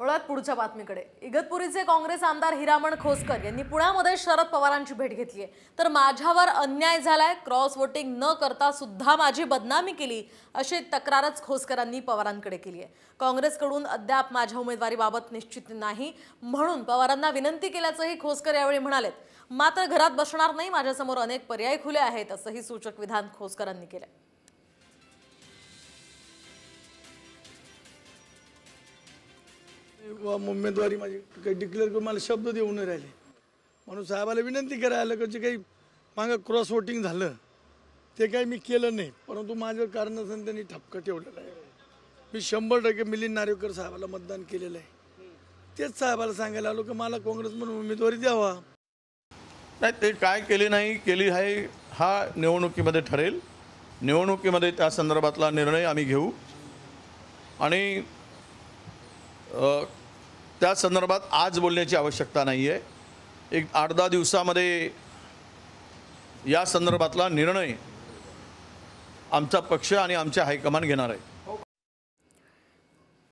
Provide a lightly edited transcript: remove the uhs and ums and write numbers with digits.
वळूयात पुढच्या बातमीकडे। इगतपुरीचे काँग्रेस आमदार हिरामण खोसकर यांनी पुण्यामध्ये शरद पवारांची भेट घेतली आहे। तर माझ्यावर अन्याय झालाय, क्रॉस वोटिंग न करता सुद्धा माझी बदनामी केली, अशी तक्रारच खोसकरांनी पवारांकडे केली आहे। काँग्रेसकडून अद्याप माझ्या उमेदवारीबाबत निश्चित नाही म्हणून पवारांना विनंती केल्याचंही खोसकर यावेळी म्हणालेत। मात्र घरात बसणार नाही, माझ्यासमोर अनेक पर्याय खुले आहेत, असंही सूचक विधान खोसकरांनी केलं। उमेदवारी माझी काही डिक्लेअर करून मला शब्द देऊ न राहिले म्हणून साहेबाला विनंती करायला की काही मागं क्रॉस वोटिंग झालं ते काही मी केलं नाही, परंतु माझं कारण असं त्यांनी ठपका ठेवलेला आहे। मी 100% मिलिंद नार्वेकर साहेबाला मतदान केलेलं आहे। तेच साहेबाला सांगायला आलो की मला काँग्रेस म्हणून उमेदवारी द्यावा। नाही, ते काय केले नाही केली आहे हा निवडणुकीमध्ये ठरेल। निवडणुकीमध्ये त्या संदर्भातला निर्णय आम्ही घेऊ आणि त्या संदर्भात आज बोलण्याची आवश्यकता नाही आहे। एक 8-10 दिवसामध्ये या संदर्भातला निर्णय आमचा पक्ष आणि आमच्या हायकमांड घेणार आहे।